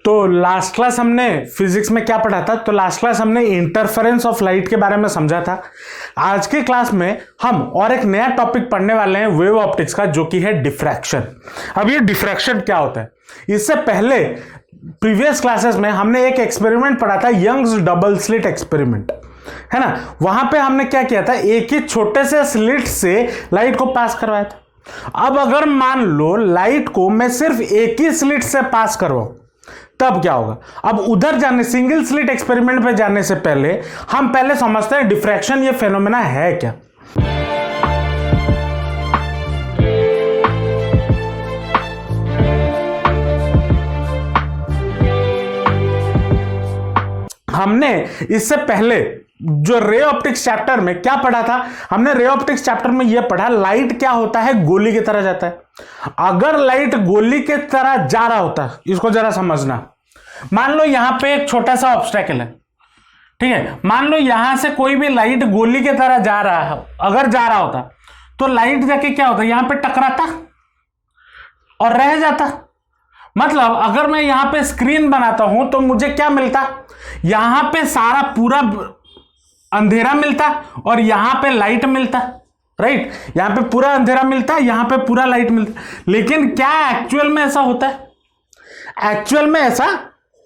तो last class हमने physics में क्या पढ़ा था? तो लास्ट क्लास हमने इंटरफेरेंस ऑफ लाइट के बारे में समझा था। आज की क्लास में हम और एक नया टॉपिक पढ़ने वाले हैं वेव ऑप्टिक्स का, जो कि है डिफ्रैक्शन। अब ये डिफ्रैक्शन क्या होता है? इससे पहले प्रीवियस क्लासेस में हमने एक एक्सपेरिमेंट पढ़ा था, यंग्स डबल स्लिट एक्सपेरिमेंट, है ना। वहां पे हमने क्या किया था, एक ही छोटे से स्लिट से लाइट को पास करवाया था। अब अगर मान लो लाइट को मैं सिर्फ एक ही स्लिट से पास करवाऊं, तब क्या होगा? अब उधर जाने, सिंगल स्लिट एक्सपेरिमेंट पे जाने से पहले हम पहले समझते हैं डिफ्रैक्शन ये फेनोमेना है क्या। हमने इससे पहले जो रे ऑप्टिक्स चैप्टर में क्या पढ़ा था, हमने रे ऑप्टिक्स चैप्टर में यह पढ़ा लाइट क्या होता है, गोली की तरह जाता है। अगर लाइट गोली की तरह जा रहा होता, इसको जरा समझना। मान लो यहां पे एक छोटा सा ऑब्स्टेकल है, ठीक है। मान लो यहां से कोई भी लाइट गोली की तरह जा रहा है, अगर जा रहा होता तो लाइट जाके क्या होता, यहां पे टकराता और रह जाता। मतलब अगर मैं यहां पे स्क्रीन बनाता हूं तो मुझे क्या मिलता, यहां पे सारा पूरा अंधेरा मिलता और यहां पे लाइट मिलता, राइट। यहां पे पूरा अंधेरा मिलता, यहां पे पूरा लाइट मिलता। लेकिन क्या एक्चुअल में ऐसा होता है? एक्चुअल में ऐसा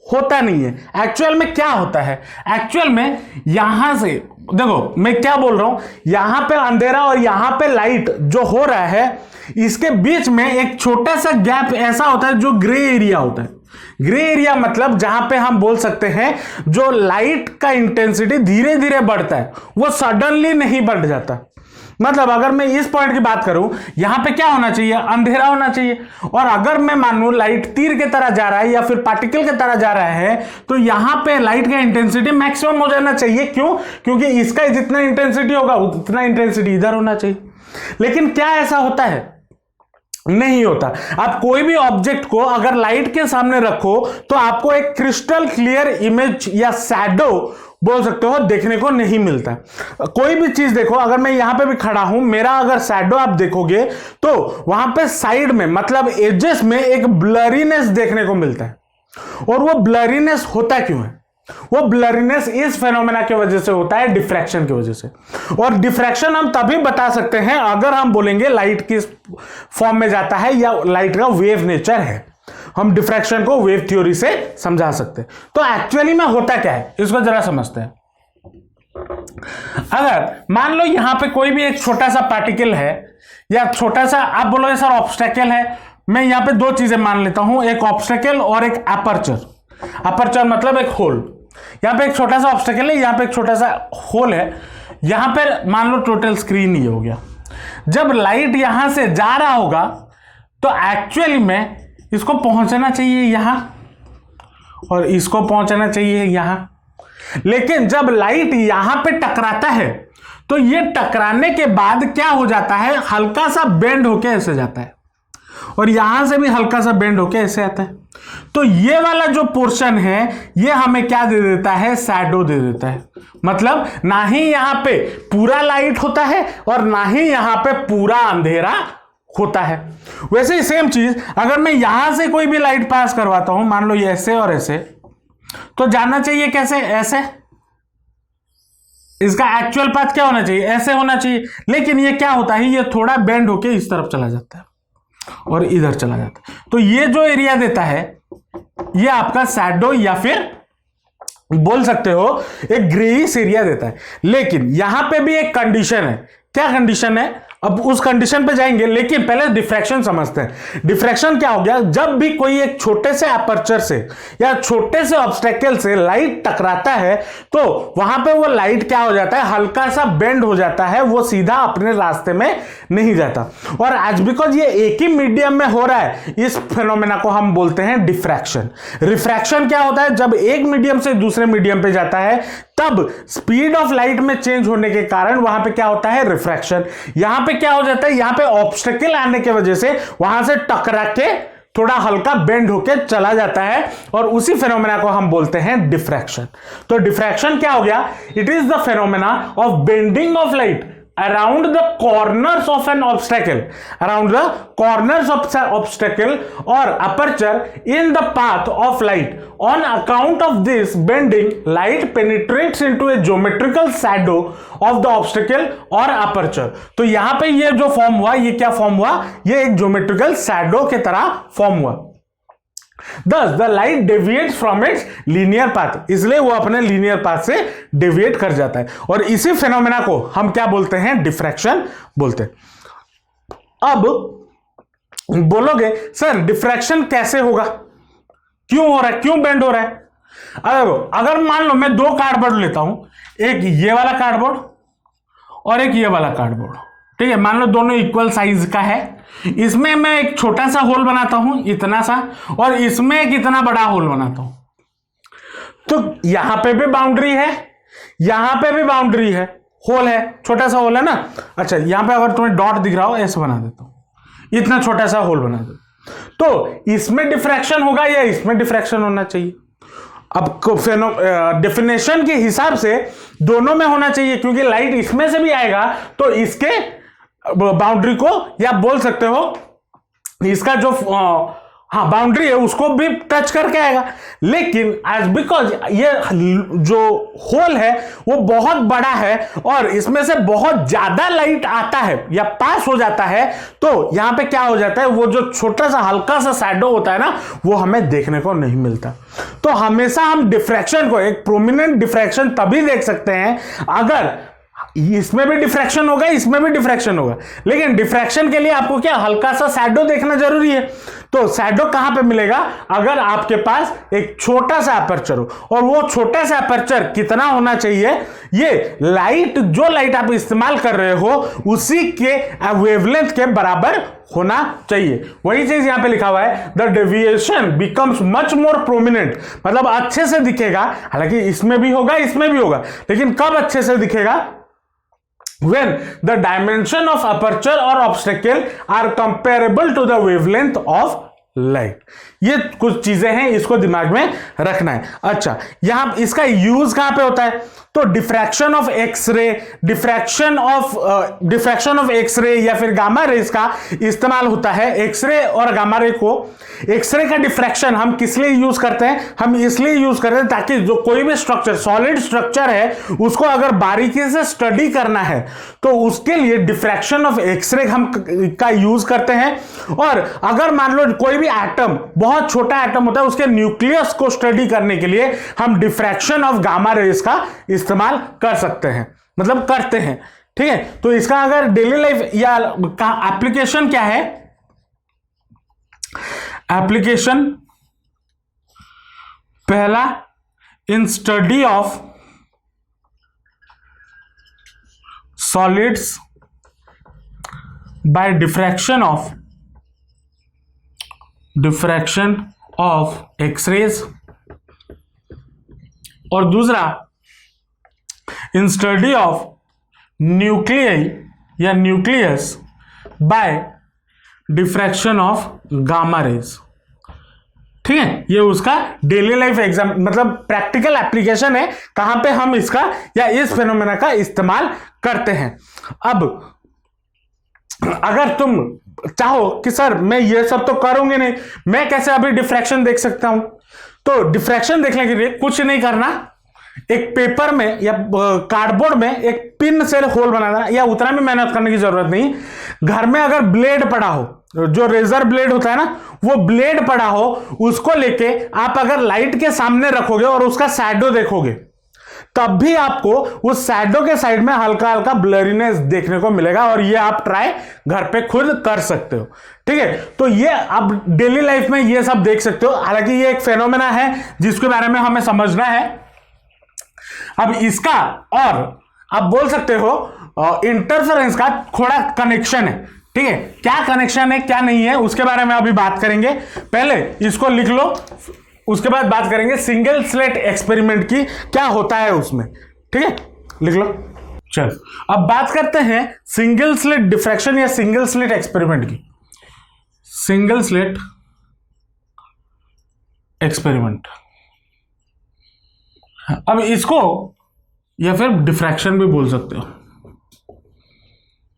होता नहीं है। एक्चुअल में क्या होता है? एक्चुअल में यहां से देखो, मैं क्या बोल रहा हूं, यहां पे अंधेरा और यहां पे लाइट जो हो रहा है, इसके बीच में एक छोटा सा गैप ऐसा होता है जो ग्रे एरिया होता है। ग्रे एरिया मतलब जहां पे हम बोल सकते हैं जो लाइट का इंटेंसिटी धीरे धीरे बढ़ता है, वो सडनली नहीं बढ़ जाता। मतलब अगर मैं इस पॉइंट की बात करूं, यहां पे क्या होना चाहिए, अंधेरा होना चाहिए। और अगर मैं मानूं लाइट तीर की तरह जा रहा है या फिर पार्टिकल की तरह जा रहा है, तो यहां पे लाइट का इंटेंसिटी मैक्सिमम हो जाना चाहिए। क्यों? क्योंकि इसका जितना इंटेंसिटी होगा उतना इंटेंसिटी इधर होना चाहिए। लेकिन क्या ऐसा होता है? नहीं होता। आप कोई भी ऑब्जेक्ट को अगर लाइट के सामने रखो तो आपको एक क्रिस्टल क्लियर इमेज या शैडो बोल सकते हो देखने को नहीं मिलता। कोई भी चीज देखो, अगर मैं यहां पे भी खड़ा हूं, मेरा अगर शैडो आप देखोगे तो वहां पे साइड में मतलब एजेस में एक ब्लरीनेस देखने को मिलता है। और वो ब्लरीनेस होता क्यों है? वो ब्लरीनेस इस फेनोमेना की वजह से होता है, डिफ्रैक्शन की वजह से। और डिफ्रैक्शन हम तभी बता सकते हैं अगर हम बोलेंगे लाइट किस फॉर्म में जाता है या लाइट का वेव नेचर है। हम डिफ्रैक्शन को वेव थ्योरी से समझा सकते हैं। तो एक्चुअली में होता क्या है, इसको जरा समझते हैं। अगर मान लो यहां पे कोई भी एक छोटा सा पार्टिकल है या छोटा सा, आप बोलोगे सर ऑब्स्टेकल है, मैं यहां पे दो चीजें मान लेता हूं, एक ऑब्स्टेकल और एक अपर्चर। अपर्चर मतलब एक होल। यहां पे एक छोटा सा ऑब्स्टेकल है, यहां पे एक छोटा सा होल है। यहां पर मान लो टोटल स्क्रीन ही हो गया। जब लाइट यहां से जा रहा होगा तो एक्चुअली में इसको पहुंचना चाहिए यहां और इसको पहुंचना चाहिए यहां। लेकिन जब लाइट यहां पे टकराता है तो ये टकराने के बाद क्या हो जाता है, हल्का सा बेंड होके ऐसे जाता है और यहां से भी हल्का सा बेंड होके ऐसे आता है। तो ये वाला जो पोर्शन है ये हमें क्या दे देता है, शैडो दे देता है। मतलब ना ही यहां पे पूरा लाइट होता है और ना ही यहां पे पूरा अंधेरा होता है। वैसे ही सेम चीज अगर मैं यहां से कोई भी लाइट पास करवाता हूं, मान लो ये ऐसे और ऐसे, तो जाना चाहिए कैसे, ऐसे। इसका एक्चुअल पाथ क्या होना चाहिए, ऐसे होना चाहिए। लेकिन ये क्या होता है, ये थोड़ा बेंड होके इस तरफ चला जाता है और इधर चला जाता है। तो ये जो एरिया देता है ये आपका शैडो या फिर बोल सकते हो एक ग्रेइश एरिया देता है। लेकिन यहां पे भी एक कंडीशन है। क्या कंडीशन है? अब उस कंडीशन पे जाएंगे, लेकिन पहले डिफ्रैक्शन समझते हैं। डिफ्रैक्शन क्या हो गया, जब भी कोई एक छोटे से अपर्चर से या छोटे से ऑब्स्टेकल से लाइट टकराता है तो वहां पे वो लाइट क्या हो जाता है, हल्का सा बेंड हो जाता है, वो सीधा अपने रास्ते में नहीं जाता। और आज बिकॉज ये एक ही मीडियम में हो रहा है, इस फेनोमेना को हम बोलते हैं डिफ्रैक्शन। रिफ्रैक्शन क्या होता है, जब एक मीडियम से दूसरे मीडियम पे जाता है तब स्पीड ऑफ लाइट में चेंज होने के कारण वहां पे क्या होता है, रिफ्रैक्शन। यहां पे क्या हो जाता है, यहां पे ऑब्स्टेकल आने की वजह से वहां से टकरा के थोड़ा हल्का बेंड होके चला जाता है और उसी फेनोमेना को हम बोलते हैं डिफ्रैक्शन। तो डिफ्रैक्शन क्या हो गया, it is the phenomena of bending of light around the corners of an obstacle, around the corners of obstacle or aperture in the path of light. On account of this bending, light penetrates into a geometrical shadow of the obstacle or aperture. तो यहां पे ये जो form हुआ, ये क्या form हुआ, ये एक ज्योमेट्रिकल शैडो के तरह फॉर्म हुआ. Thus the light deviates from its linear path, इसलिए वो अपने लीनियर पाथ से डेविएट कर जाता है, और इसी फिनोमेना को हम क्या बोलते हैं, डिफ्रैक्शन बोलते हैं. अब बोलोगे सर डिफ्रैक्शन कैसे होगा, क्यों हो रहा है, क्यों बेंड हो रहा है. अगर मान लो मैं दो कार्डबोर्ड लेता हूं, एक ये वाला कार्डबोर्ड और एक ये वाला कार्डबोर्ड, ठीक है, मान लो दोनों इक्वल साइज का है. इसमें मैं एक छोटा सा होल बनाता हूं इतना सा, और इसमें एक इतना बड़ा होल बनाता हूं, तो यहां पे भी बाउंड्री है, यहां पे भी बाउंड्री है, होल है, छोटा सा होल है ना. अच्छा, यहां पे अगर तुम्हें डॉट दिख रहा हो, ऐसे बना देता हूं, इतना छोटा सा होल बना दो, तो इसमें डिफ्रैक्शन होगा या इसमें डिफ्रैक्शन होना चाहिए. अब डेफिनेशन के हिसाब से दोनों में होना चाहिए, क्योंकि लाइट इसमें से भी आएगा तो इसके बाउंड्री को, या बोल सकते हो इसका जो बाउंड्री है उसको भी टच करके आएगा. लेकिन एज बिकॉज ये जो होल है वो बहुत बड़ा है और इसमें से बहुत ज्यादा लाइट आता है या पास हो जाता है, तो यहां पे क्या हो जाता है, वो जो छोटा सा हल्का सा शैडो होता है ना, वो हमें देखने को नहीं मिलता. तो हमेशा हम डिफ्रैक्शन को, एक प्रोमिनेंट डिफ्रैक्शन तभी देख सकते हैं अगर इसमें भी डिफ्रैक्शन होगा, इसमें भी डिफ्रैक्शन होगा. लेकिन डिफ्रैक्शन के लिए आपको क्या, हल्का सा शैडो देखना जरूरी है. तो शैडो कहां पे मिलेगा, अगर आपके पास एक छोटा सा अपर्चर हो, और वो छोटा सा अपर्चर कितना होना चाहिए, ये लाइट, जो लाइट आप इस्तेमाल कर रहे हो उसी के वेवलेंथ के बराबर होना चाहिए. वही चीज यहां पे लिखा हुआ है, the deviation becomes much more prominent, मतलब अच्छे से दिखेगा. हालांकि इसमें भी होगा, इसमें भी होगा, लेकिन कब अच्छे से दिखेगा, when the dimension of aperture or obstacle are comparable to the wavelength of light. ये कुछ चीजें हैं, इसको दिमाग में रखना है. अच्छा, यहां इसका यूज कहां पे होता है, तो diffraction of x ray, diffraction of x ray या फिर गामा रेज का इस्तेमाल होता है. एक्सरे और गामा रे को, एक्सरे का डिफ्रैक्शन हम किस लिए यूज करते हैं, हम इसलिए यूज करते हैं ताकि जो कोई भी स्ट्रक्चर, सॉलिड स्ट्रक्चर है, उसको अगर बारीकी से स्टडी करना है तो उसके लिए डिफ्रैक्शन ऑफ एक्सरे हम का यूज करते हैं. और अगर मान लो कोई भी एटम, बहुत छोटा एटम होता है, उसके न्यूक्लियस को स्टडी करने के लिए हम डिफ्रैक्शन ऑफ गामा रेज का इस्तेमाल कर सकते हैं, मतलब करते हैं. ठीक है, तो इसका अगर डेली लाइफ या एप्लीकेशन क्या है, एप्लीकेशन पहला, in study of solids by diffraction of X rays, और दूसरा इन स्टडी ऑफ न्यूक्लियाई या nucleus by diffraction of gamma rays. ठीक है, ये उसका डेली लाइफ एग्जाम, मतलब प्रैक्टिकल एप्लीकेशन है, कहां पे हम इसका या इस फेनोमेना का इस्तेमाल करते हैं. अब अगर तुम चाहो कि सर मैं ये सब तो करूंगी नहीं, मैं कैसे अभी डिफ्रैक्शन देख सकता हूं, तो डिफ्रैक्शन देखने के लिए कुछ नहीं करना, एक पेपर में या कार्डबोर्ड में एक पिन से होल बना देना, या उतना भी मेहनत करने की जरूरत नहीं. घर में अगर ब्लेड पड़ा हो, जो रेजर ब्लेड होता है ना, वो ब्लेड पड़ा हो, उसको लेके आप अगर लाइट के सामने रखोगे और उसका शैडो देखोगे, तब भी आपको उस शैडो के साइड में हल्का हल्का ब्लरीनेस देखने को मिलेगा. और ये आप ट्राई घर पे खुद कर सकते हो. ठीक है, तो ये आप डेली लाइफ में ये सब देख सकते हो. हालांकि ये एक फेनोमेना है जिसके बारे में हमें समझना है. अब इसका, और आप बोल सकते हो इंटरफेरेंस का थोड़ा कनेक्शन है. ठीक है, क्या कनेक्शन है क्या नहीं है उसके बारे में अभी बात करेंगे. पहले इसको लिख लो, उसके बाद बात करेंगे सिंगल स्लिट एक्सपेरिमेंट की, क्या होता है उसमें. ठीक है, लिख लो. चल, अब बात करते हैं सिंगल स्लिट डिफ्रैक्शन या सिंगल स्लिट एक्सपेरिमेंट की. सिंगल स्लिट एक्सपेरिमेंट, अब इसको या फिर डिफ्रैक्शन भी बोल सकते हो.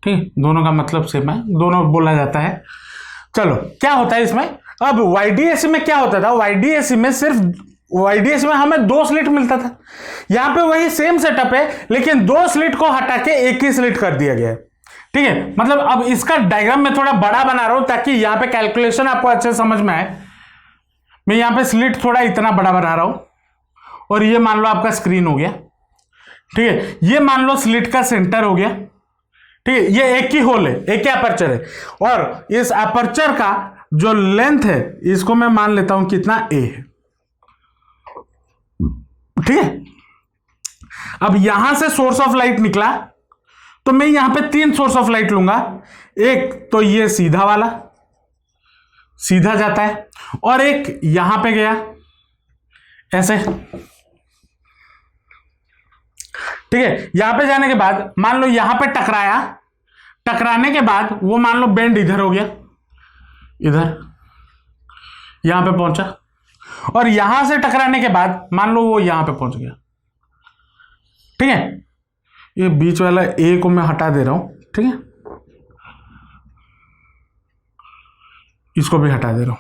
ठीक, दोनों का मतलब सेम है, दोनों बोला जाता है। चलो क्या होता है इसमें, अब वाईडीएसी में क्या होता था, वाईडीएसी में हमें 2 स्लिट मिलता था। यहां पे वही सेम सेटअप है, लेकिन 2 स्लिट को हटा के एक ही स्लिट कर दिया गया है। ठीक है, मतलब अब इसका डायग्राम मैं थोड़ा बड़ा बना रहा हूं ताकि यहां पे कैलकुलेशन आपको अच्छे समझ में आए। मैं यहां पे स्लिट थोड़ा इतना बड़ा बना रहा हूं, और ये मान लो आपका स्क्रीन हो गया। ठीक है, ये मान लो स्लिट का सेंटर हो गया। ठीक है, ये एक ही होल है, एक ही अपर्चर है, और इस अपर्चर का जो लेंथ है इसको मैं मान लेता हूं कितना, ए है। ठीक है, अब यहां से सोर्स ऑफ लाइट निकला तो मैं यहां पे 3 सोर्स ऑफ लाइट लूंगा। एक तो ये सीधा वाला, सीधा जाता है, और एक यहां पे गया ऐसे। ठीक है, यहां पे जाने के बाद मान लो यहां पे टकराया, टकराने के बाद वो मान लो बेंड इधर हो गया, इधर यहां पे पहुंचा, और यहां से टकराने के बाद मान लो वो यहां पे पहुंच गया। ठीक है, ये बीच वाला ए को मैं हटा दे रहा हूं। ठीक है, इसको भी हटा दे रहा हूं,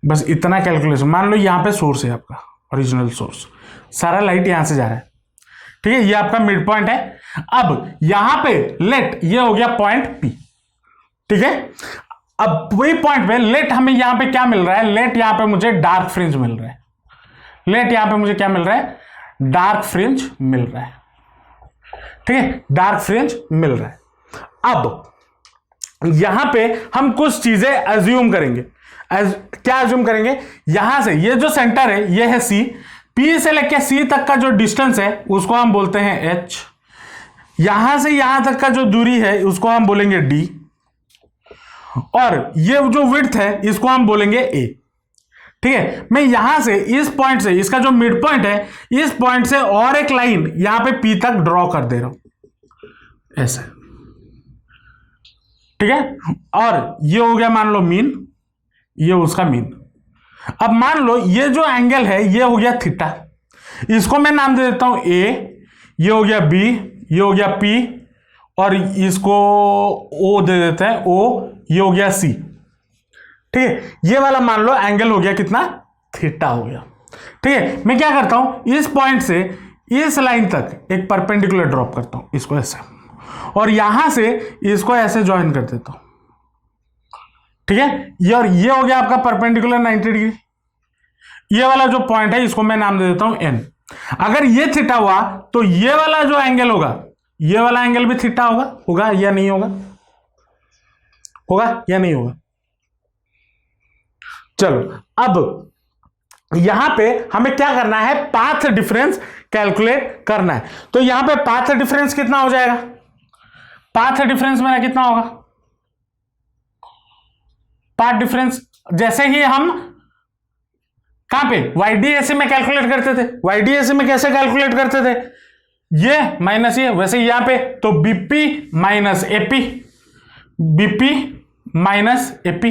बस इतना कैलकुलेशन। मान लो यहां पे सोर्स है आपका, ओरिजिनल सोर्स, सारा लाइट यहां से जा रहा है। ठीक है, ये आपका मिड पॉइंट है। अब यहां पे लेट, ये हो गया पॉइंट पी। ठीक है, अब वही पॉइंट पे लेट हमें यहां पे क्या मिल रहा है, लेट यहां पे मुझे डार्क फ्रिंज मिल रहा है। लेट यहां पे मुझे क्या मिल रहा है, डार्क फ्रिंज मिल रहा है। ठीक है, डार्क फ्रिंज मिल रहा है। अब यहां पे हम कुछ चीजें अज्यूम करेंगे। क्या अज्यूम करेंगे, यहां से ये जो सेंटर है ये है सी, पी से लेकर सी तक का जो डिस्टेंस है उसको हम बोलते हैं एच। यहां से यहां तक का जो दूरी है उसको हम बोलेंगे डी, और ये जो विड्थ है इसको हम बोलेंगे ए। ठीक है, मैं यहां से इस पॉइंट से, इसका जो मिड पॉइंट है, इस पॉइंट से और एक लाइन यहां पे पी तक ड्रॉ कर दे रहा हूं ऐसे। ठीक है, और ये हो गया मान लो मीन, ये उसका मीन। अब मान लो ये जो एंगल है ये हो गया थीटा, इसको मैं नाम दे देता हूं ए, ये हो गया बी, ये हो गया पी, और इसको ओ दे देते हैं ओ, ये हो गया सी। ठीक है, ये वाला मान लो एंगल हो गया कितना, थीटा हो गया। ठीक है, मैं क्या करता हूं, इस पॉइंट से इस लाइन तक एक परपेंडिकुलर ड्रॉप करता हूं, इसको ऐसे, और यहां से इसको ऐसे ज्वाइन कर देता हूं। ठीक है, ये और ये हो गया आपका परपेंडिकुलर 90 डिग्री। ये वाला जो पॉइंट है इसको मैं नाम दे देता हूं एन। अगर ये थीटा हुआ तो ये वाला जो एंगल होगा, ये वाला एंगल भी थीटा होगा या नहीं होगा, होगा या नहीं होगा। चलो, अब यहां पे हमें क्या करना है, पाथ डिफरेंस कैलकुलेट करना है। तो यहां पे पाथ डिफरेंस कितना हो जाएगा, पाथ डिफरेंस मेरा कितना होगा, पाथ डिफरेंस जैसे ही हम कहां पे वाईडीएसी में कैलकुलेट करते थे, वाईडीएसी में कैसे कैलकुलेट करते थे, ये माइनस ये, वैसे यहां पे तो BP minus AP, BP minus AP,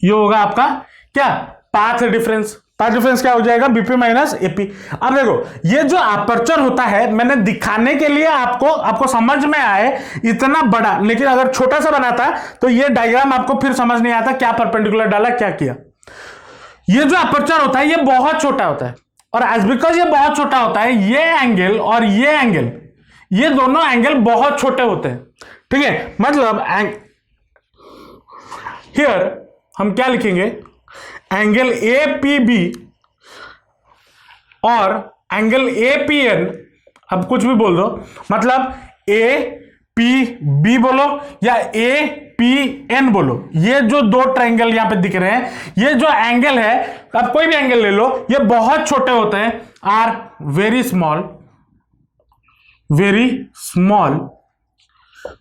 ये होगा आपका क्या, पाथ डिफरेंस। पाथ डिफरेंस क्या हो जाएगा, बीपी माइनस एपी। अब देखो ये जो अपर्चर होता है, मैंने दिखाने के लिए आपको समझ में आए इतना बड़ा, लेकिन अगर छोटा सा बनाता तो ये डायग्राम आपको फिर समझ नहीं आता, क्या परपेंडिकुलर डाला क्या किया। ये जो अपर्चर होता है ये बहुत छोटा होता है, और एज बिकॉज ये बहुत छोटा होता है, ये एंगल और ये एंगल, ये दोनों एंगल बहुत छोटे होते हैं। ठीक है, मतलब हियर हम क्या लिखेंगे, एंगल ए पी बी और एंगल ए पी एन, अब कुछ भी बोल दो, मतलब ए पी बी बोलो या ए पी एन बोलो, ये जो दो ट्रायंगल यहां पे दिख रहे हैं, ये जो एंगल है, अब कोई भी एंगल ले लो, ये बहुत छोटे होते हैं, are very small, very small.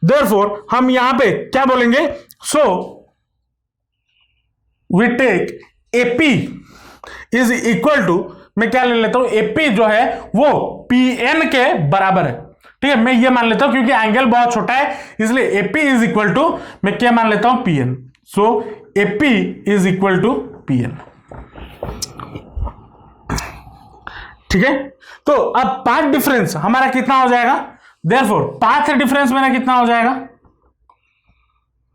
Therefore हम यहां पे क्या बोलेंगे, so we take AP is equal to, मैं क्या ले लेता हूं, एपी जो है वो पी एन के बराबर है। ठीक है, मैं ये मान लेता हूं क्योंकि एंगल बहुत छोटा है, इसलिए एपी इज इक्वल टू, मैं क्या मान लेता हूं, P N. So AP is equal to P N. ठीक है, तो अब पाथ डिफरेंस हमारा कितना हो जाएगा, देयरफॉर पाथ डिफरेंस मेरा कितना हो जाएगा,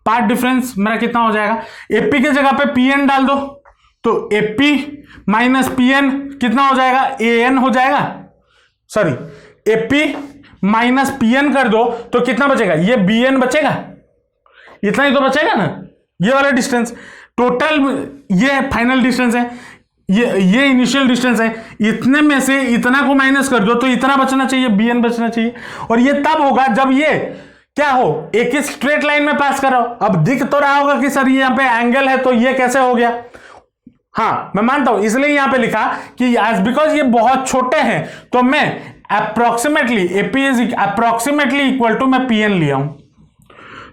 पाथ डिफरेंस मेरा कितना हो जाएगा, एपी के जगह पे पीएन डाल दो तो एपी माइनस पीएन कितना हो जाएगा, एएन हो जाएगा, सॉरी एपी माइनस पीएन कर दो तो कितना बचेगा, ये बीएन बचेगा, इतना ही तो बचेगा ना, ये वाला डिस्टेंस टोटल, ये फाइनल डिस्टेंस है, ये इनिशियल डिस्टेंस है, इतने में से इतना को माइनस कर दो तो इतना बचना चाहिए, बीएन बचना चाहिए। और ये तब होगा जब ये क्या हो, एक ही स्ट्रेट लाइन में पास करो। अब दिख तो रहा होगा कि सर ये यहां पे एंगल है तो ये कैसे हो गया, हाँ मैं मानता हूं, इसलिए यहां पे लिखा कि एज बिकॉज ये बहुत छोटे हैं तो मैं approximately AP is approximately equal to मैं पीएन लिया हूं।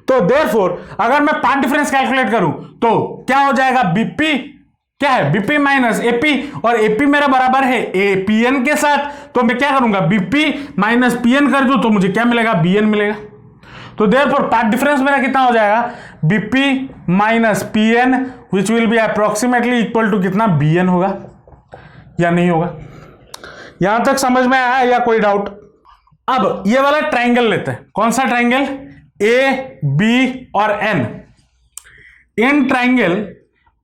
तो देयरफॉर अगर मैं पाथ डिफरेंस कैलकुलेट करूं तो क्या हो जाएगा, बीपी क्या है, बीपी माइनस एपी, और एपी मेरा बराबर है एपीएन के साथ, तो मैं क्या करूंगा, बीपी माइनस पीएन कर दूं तो मुझे क्या मिलेगा, बीएन मिलेगा। तो देयरफॉर पाथ डिफरेंस मेरा कितना हो जाएगा, BP minus PN which will be approximately equal to कितना, बीएन होगा या नहीं होगा। यहां तक समझ में आया या कोई डाउट। अब ये वाला ट्रायंगल लेते हैं, कौन सा ट्रायंगल, ए बी और N, in triangle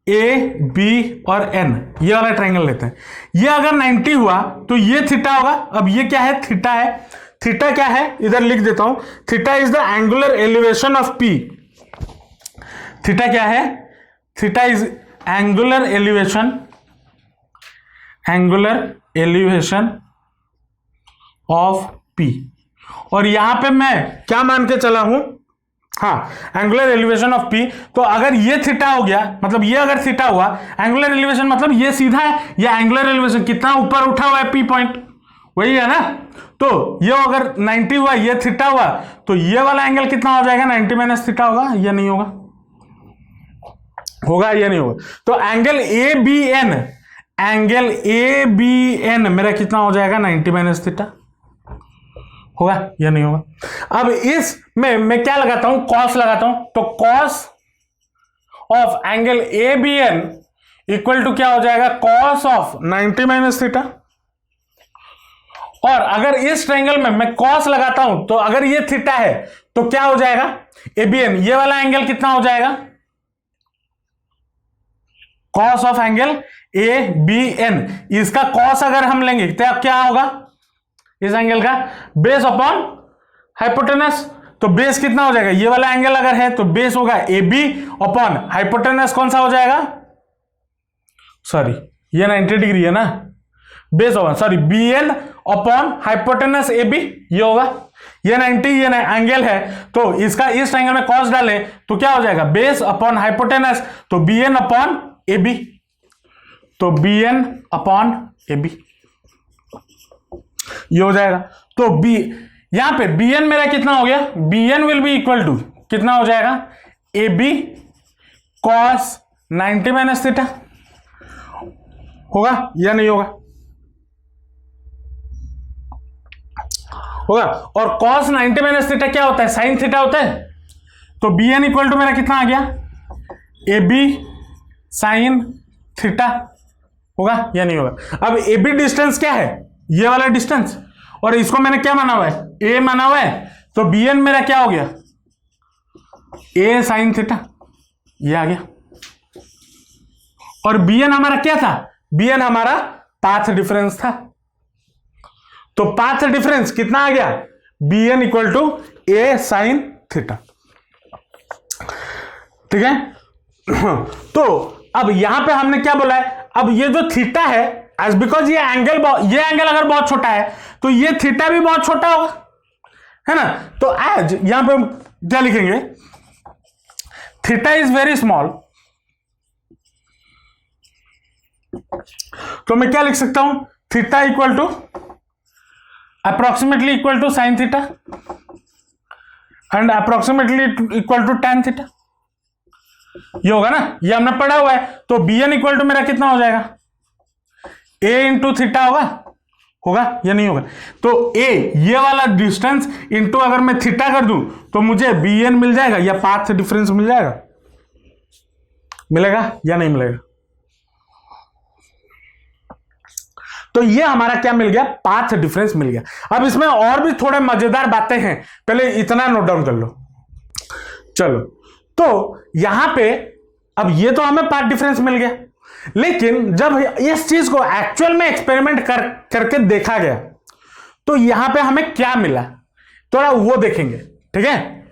A B और एन, ये वाला ट्रायंगल लेते हैं। ये अगर 90 हुआ तो ये थीटा होगा। अब ये क्या है, थीटा है, थीटा क्या है इधर लिख देता हूं, theta is the angular elevation of P. Theta क्या है, theta is angular elevation of P. और यहां पे मैं क्या मान के चला हूं, हाँ एंगुलर एलिवेशन ऑफ पी। तो अगर ये थीटा हो गया, मतलब ये अगर थीटा हुआ, एंगुलर एलिवेशन मतलब ये सीधा है, या एंगुलर एलिवेशन कितना ऊपर उठा हुआ है, पी पॉइंट वही है ना। तो ये अगर 90 हुआ, ये थीटा हुआ, तो ये वाला एंगल कितना हो जाएगा, 90 माइनस थीटा होगा या नहीं होगा, होगा या नहीं होगा। तो angle A B N, angle A B N मेरा कितना हो जाएगा, 90 माइनस थीटा होगा या नहीं होगा। अब इस में मैं क्या लगाता हूं, कॉस लगाता हूं, तो cos of angle A B N equal to क्या हो जाएगा, कॉस ऑफ 90 माइनस थीटा। और अगर इस ट्रायंगल में मैं कॉस लगाता हूं तो अगर ये थीटा है तो क्या हो जाएगा, ए बी एन, ये वाला एंगल कितना हो जाएगा, cos of angle A B N, इसका कॉस अगर हम लेंगे तो क्या होगा, इस एंगल का बेस अपॉन हाइपोटेनस। तो बेस कितना हो जाएगा, ये वाला एंगल अगर है तो बेस होगा ए बी अपॉन हाइपोटेनस कौन सा हो जाएगा, सॉरी ये 90 डिग्री है ना, बेस होगा, sorry B N upon hypotenuse A B, ये होगा, ये 90 ये एंगल है, तो इसका इस एंगल में कॉस डाले तो क्या हो जाएगा, बेस अपॉन हाइपोटेनस, तो B N upon A B, तो B N upon A B ये हो जाएगा। तो बी यहां पे बी एन मेरा कितना हो गया, B N will be equal to कितना हो जाएगा, A B cos 90 minus theta, होगा या नहीं होगा, होगा। और कॉस 90 माइनस थीटा क्या होता है, साइन थीटा होता है। तो बी एन इक्वल टू मेरा कितना आ गया, ए बी साइन थीटा, होगा या नहीं होगा। अब ए बी डिस्टेंस क्या है, ये वाला डिस्टेंस, और इसको मैंने क्या माना हुआ है, ए माना हुआ है, तो बी एन मेरा क्या हो गया, ए साइन थीटा, ये आ गया। और बी एन हमारा क्या था, बी एन हमारा पाथ डिफरेंस था। तो पाथ डिफरेंस कितना आ गया, B N equal to A sine theta, ठीक है। तो अब यहां पे हमने क्या बोला है, अब ये जो थीटा है, एज बिकॉज ये एंगल अगर बहुत छोटा है तो ये थीटा भी बहुत छोटा होगा, है ना। तो एज यहां पे क्या लिखेंगे, थीटा इज वेरी स्मॉल, तो मैं क्या लिख सकता हूं, theta equal to approximately equal to sine theta and approximately equal to tan theta, ये होगा ना, ये हमने पढ़ा हुआ है। तो बी एन इक्वल टू मेरा कितना हो जाएगा, ए इंटू थीटा होगा या नहीं होगा। तो ए ये वाला डिस्टेंस इंटू अगर मैं थीटा कर दूं तो मुझे बी एन मिल जाएगा या पाथ डिफरेंस मिल जाएगा, मिलेगा या नहीं मिलेगा। तो ये हमारा क्या मिल गया, पाथ डिफरेंस मिल गया। अब इसमें और भी थोड़े मजेदार बातें हैं, पहले इतना नोट डाउन कर लो। चलो, तो यहां पे अब ये तो हमें पाथ डिफरेंस मिल गया, लेकिन जब इस चीज को एक्चुअल में एक्सपेरिमेंट करके देखा गया तो यहां पे हमें क्या मिला, थोड़ा वो देखेंगे। ठीक है,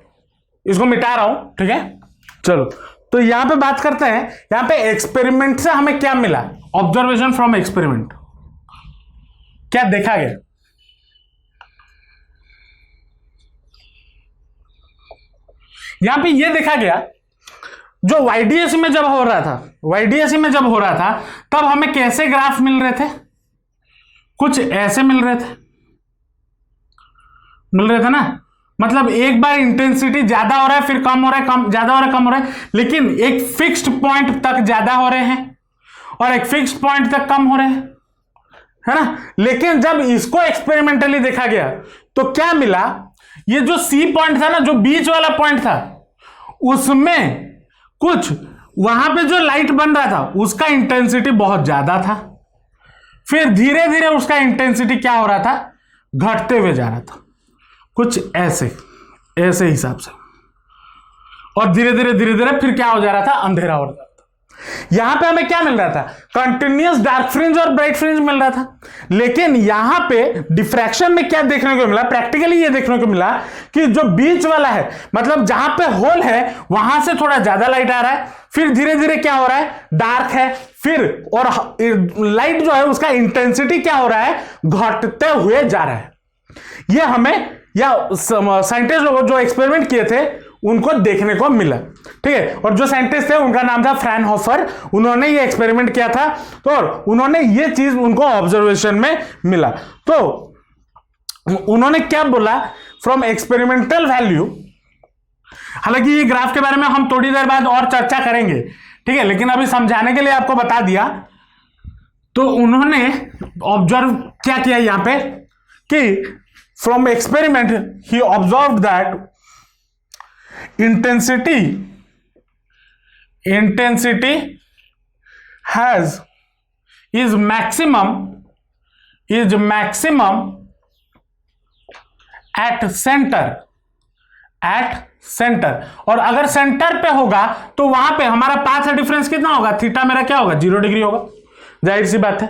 इसको मिटा रहा हूं। ठीक है, चलो, तो यहां पे बात करते हैं, यहां पे एक्सपेरिमेंट से हमें क्या मिला, ऑब्जर्वेशन फ्रॉम एक्सपेरिमेंट, क्या देखा गया। यहां पे ये देखा गया, जो वाईडीएसी में जब हो रहा था, तब हमें कैसे ग्राफ मिल रहे थे, कुछ ऐसे मिल रहे थे ना। मतलब एक बार इंटेंसिटी ज्यादा हो रहा है, फिर कम हो रहा है, ज्यादा हो रहा है, कम हो रहा है, लेकिन एक फिक्स्ड पॉइंट तक ज्यादा हो रहे हैं और एक फिक्स्ड पॉइंट तक कम हो रहे हैं, है ना। लेकिन जब इसको एक्सपेरिमेंटली देखा गया तो क्या मिला, ये जो सी पॉइंट था ना, जो बीच वाला पॉइंट था, उसमें कुछ वहां पे जो लाइट बन रहा था उसका इंटेंसिटी बहुत ज्यादा था, फिर धीरे धीरे उसका इंटेंसिटी क्या हो रहा था, घटते हुए जा रहा था, कुछ ऐसे हिसाब से, और धीरे धीरे फिर क्या हो जा रहा था, अंधेरा हो रहा था। यहां पे हमें क्या मिल रहा था, कंटिन्यूअस डार्क फ्रिंज और ब्राइट फ्रिंज मिल रहा था। लेकिन यहां पे डिफ्रैक्शन में क्या देखने को मिला, प्रैक्टिकली ये देखने को मिला कि जो बीच वाला है, मतलब जहां पे होल है, वहां से थोड़ा ज्यादा लाइट आ रहा है, फिर धीरे धीरे क्या हो रहा है, डार्क है, फिर और लाइट जो है उसका इंटेंसिटी क्या हो रहा है, घटते हुए जा रहा है। ये हमें या साइंटिस्ट लोग जो एक्सपेरिमेंट किए थे उनको देखने को मिला। ठीक है, और जो साइंटिस्ट थे उनका नाम था फ्रैनहोफर, उन्होंने ये एक्सपेरिमेंट किया था, तो और उन्होंने ये चीज उनको ऑब्जर्वेशन में मिला। तो उन्होंने क्या बोला, फ्रॉम एक्सपेरिमेंटल वैल्यू, हालांकि ये ग्राफ के बारे में हम थोड़ी देर बाद और चर्चा करेंगे, ठीक है, लेकिन अभी समझाने के लिए आपको बता दिया। तो उन्होंने ऑब्जर्व क्या किया यहां पे कि from experiment he observed that intensity is maximum at center, और अगर सेंटर पे होगा तो वहां पे हमारा पाथ डिफरेंस कितना होगा, थीटा मेरा क्या होगा, 0 डिग्री होगा, जाहिर सी बात है।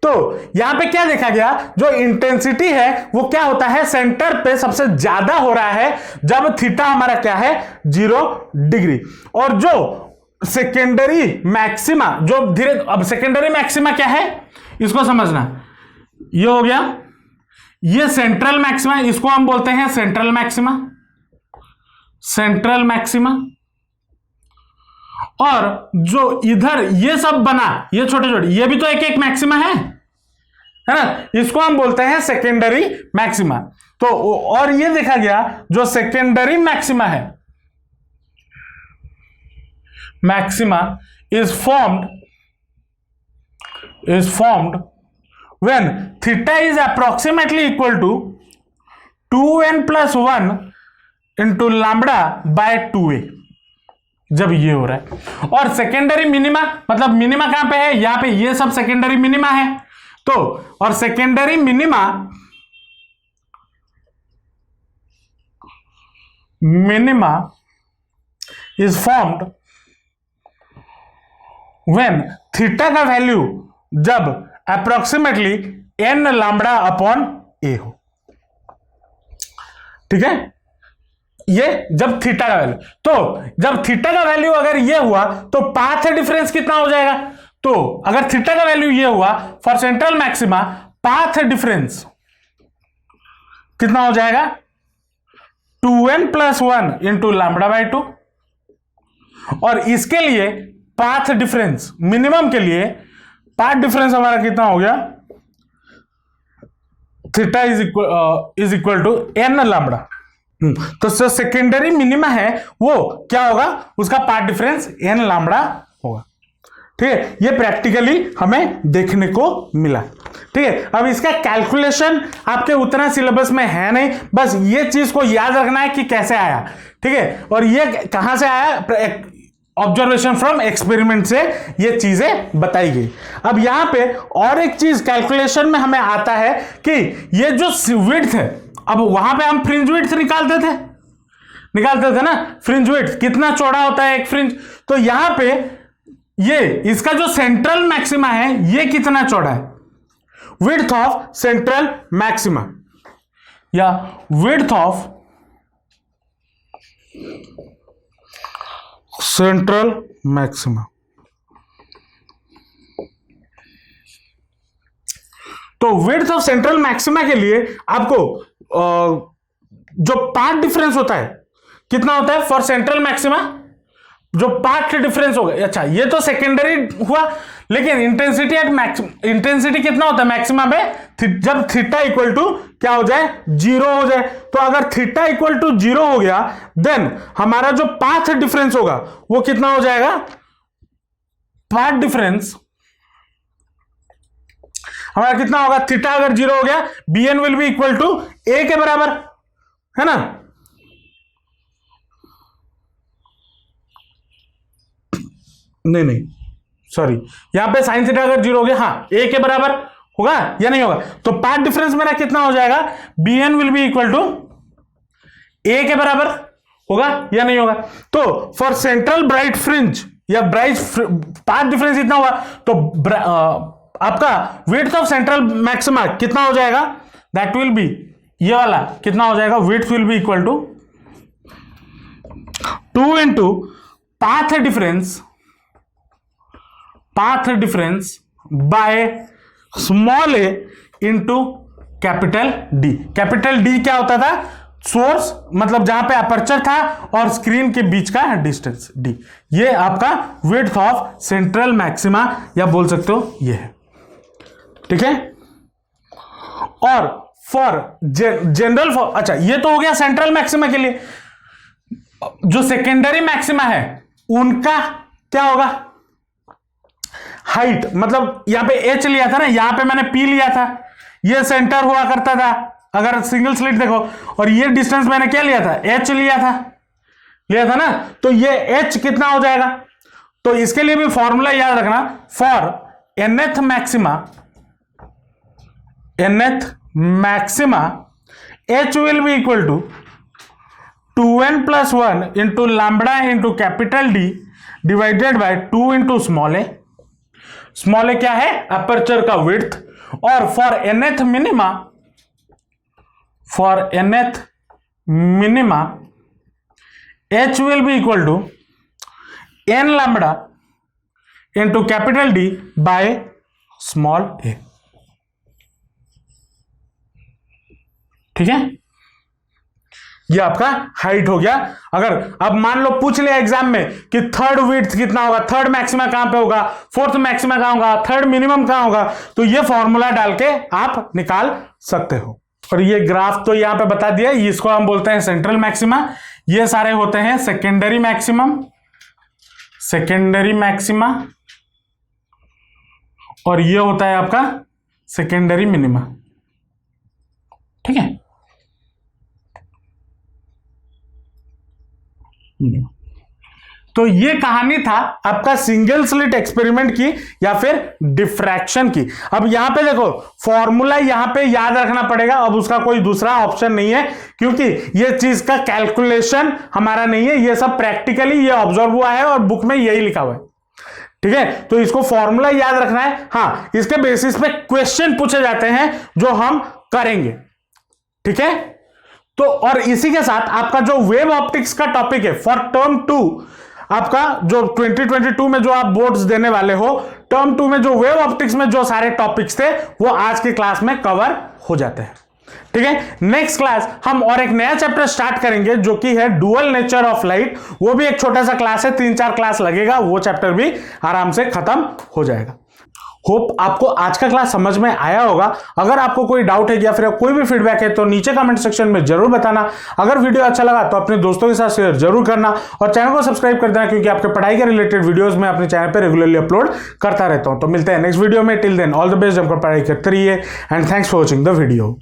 तो यहां पे क्या देखा गया, जो इंटेंसिटी है वो क्या होता है, सेंटर पे सबसे ज्यादा हो रहा है जब थीटा हमारा क्या है, 0 डिग्री। और जो सेकेंडरी मैक्सिमा, जो धीरे, अब सेकेंडरी मैक्सिमा क्या है इसको समझना, ये हो गया, ये सेंट्रल मैक्सिमा, इसको हम बोलते हैं सेंट्रल मैक्सिमा। और जो इधर ये सब बना, ये छोटे छोटे, ये भी तो एक एक मैक्सिमा है ना, इसको हम बोलते हैं सेकेंडरी मैक्सिमा। तो और ये देखा गया, जो सेकेंडरी मैक्सिमा है, maxima is formed when theta is approximately equal to 2n+1 into lambda by 2a, जब ये हो रहा है। और सेकेंडरी मिनिमा, मतलब मिनिमा कहां पे है, यहां पे, ये सब सेकेंडरी मिनिमा है। तो और secondary minima is formed when theta का वैल्यू जब approximately n lambda upon a हो। ठीक है, ये जब थीटा का वैल्यू, तो जब थीटा का वैल्यू अगर ये हुआ तो पाथ डिफरेंस कितना हो जाएगा, तो अगर थीटा का वैल्यू ये हुआ for central maxima, path difference कितना हो जाएगा, 2n+1 इंटू लैम्बडा बाय 2। और इसके लिए पाथ डिफरेंस, मिनिमम के लिए पाथ डिफरेंस हमारा कितना हो गया, theta is equal to n lambda. तो जो सेकेंडरी मिनिमा है वो क्या होगा, उसका पाथ डिफरेंस n लैम्बडा होगा। ठीक है, ये प्रैक्टिकली हमें देखने को मिला। ठीक है, अब इसका कैलकुलेशन आपके उतना सिलेबस में है नहीं, बस ये चीज को याद रखना है कि कैसे आया। ठीक है, और ये कहां से आया, ऑब्जर्वेशन फ्रॉम एक्सपेरिमेंट से ये चीजें बताई गई। अब यहां पे और एक चीज कैलकुलेशन में हमें आता है कि ये जो विड्थ है, अब वहां पे हम फ्रिंज विड्थ निकालते थे ना, फ्रिंज विड्थ कितना चौड़ा होता है एक फ्रिंज, तो यहां पे ये इसका जो सेंट्रल मैक्सिमा है ये कितना चौड़ा है, विड्थ ऑफ सेंट्रल मैक्सिमा या विड्थ ऑफ सेंट्रल मैक्सिमा। तो विड्थ ऑफ सेंट्रल मैक्सिमा के लिए आपको जो पाथ डिफरेंस होता है कितना होता है फॉर सेंट्रल मैक्सिमा, जो पाथ डिफरेंस होगा। अच्छा ये तो सेकेंडरी हुआ, लेकिन इंटेंसिटी एट इंटेंसिटी कितना होता है मैक्सिमा में, जब थीटा इक्वल टू क्या हो जाए, 0 हो जाए। तो अगर थीटा इक्वल टू 0 हो गया देन हमारा जो पाथ डिफरेंस होगा वो कितना हो जाएगा, पाथ डिफरेंस हमारा कितना होगा, थीटा अगर 0 हो गया bn will be equal to a के बराबर, है ना। नहीं सॉरी, यहां पे साइन थीटा अगर 0 हो गया, हाँ a के बराबर होगा या नहीं होगा, तो पाथ डिफरेंस मेरा कितना हो जाएगा, bn will be equal to a के बराबर होगा या नहीं होगा। तो फॉर सेंट्रल ब्राइट फ्रिंज या ब्राइट पाथ डिफरेंस इतना होगा, तो आपका विड्थ ऑफ सेंट्रल मैक्सिमा कितना हो जाएगा, दैट विल बी ये वाला कितना हो जाएगा, width will be equal to 2 into path difference by small a into capital D. Capital D क्या होता था, सोर्स मतलब जहां पे अपर्चर था और स्क्रीन के बीच का डिस्टेंस डी। ये आपका विड्थ ऑफ सेंट्रल मैक्सिमा या बोल सकते हो ये है, ठीक है। और फॉर जनरल फॉर, अच्छा ये तो हो गया सेंट्रल मैक्सिमा के लिए। जो सेकेंडरी मैक्सिमा है उनका क्या होगा, हाइट, मतलब यहां पे एच लिया था ना, यहां पे मैंने पी लिया था, ये सेंटर हुआ करता था अगर सिंगल स्लिट देखो, और ये डिस्टेंस मैंने क्या लिया था, एच लिया था ना, तो ये एच कितना हो जाएगा। तो इसके लिए भी फॉर्मूला याद रखना, for nth maxima h will be equal to 2n plus 1 into lambda into capital D divided by 2 into small A. Small A क्या है, अपर्चर का विड्थ। और for nth minima h will be equal to n lambda into capital D by small A, ठीक है। ये आपका height हो गया। अगर अब मान लो पूछ लिया एग्जाम में कि थर्ड विड्थ कितना होगा, थर्ड मैक्सिमा कहां पे होगा, फोर्थ मैक्सिमा कहां होगा, थर्ड मिनिमम कहां होगा, तो ये फॉर्मूला डाल के आप निकाल सकते हो। और ये ग्राफ तो यहां पे बता दिया, इसको हम बोलते हैं सेंट्रल मैक्सिमा। ये सारे होते हैं सेकेंडरी मैक्सिमा, और ये होता है आपका सेकेंडरी मिनिमा, ठीक है। तो ये कहानी था आपका सिंगल स्लिट एक्सपेरिमेंट की या फिर डिफ्रैक्शन की। अब यहां पे देखो फॉर्मूला यहां पे याद रखना पड़ेगा, अब उसका कोई दूसरा ऑप्शन नहीं है, क्योंकि ये चीज का कैलकुलेशन हमारा नहीं है, ये सब प्रैक्टिकली ये ऑब्जर्व हुआ है और बुक में यही लिखा हुआ है, ठीक है। तो इसको फॉर्मूला याद रखना है। हाँ, इसके बेसिस पे क्वेश्चन पूछे जाते हैं जो हम करेंगे, ठीक है। तो और इसी के साथ आपका जो वेव ऑप्टिक्स का टॉपिक है फॉर टर्म 2, आपका जो 2022 में जो आप बोर्ड्स देने वाले हो, टर्म 2 में जो वेव ऑप्टिक्स में जो सारे टॉपिक्स थे वो आज की क्लास में कवर हो जाते हैं, ठीक है। नेक्स्ट क्लास हम और एक नया चैप्टर स्टार्ट करेंगे जो कि है डुअल नेचर ऑफ लाइट। वो भी एक छोटा सा क्लास है, 3-4 क्लास लगेगा, वो चैप्टर भी आराम से खत्म हो जाएगा। होप आपको आज का क्लास समझ में आया होगा। अगर आपको कोई डाउट है या फिर कोई भी फीडबैक है तो नीचे कमेंट सेक्शन में जरूर बताना। अगर वीडियो अच्छा लगा तो अपने दोस्तों के साथ शेयर जरूर करना और चैनल को सब्सक्राइब कर देना, क्योंकि आपके पढ़ाई के रिलेटेड वीडियोस मैं अपने चैनल पे रेगुलरली अपलोड करता रहता हूं। तो मिलते हैं नेक्स्ट वीडियो में। Till then all the best, जमकर पढ़ाई करते रहिए and thanks for watching the video.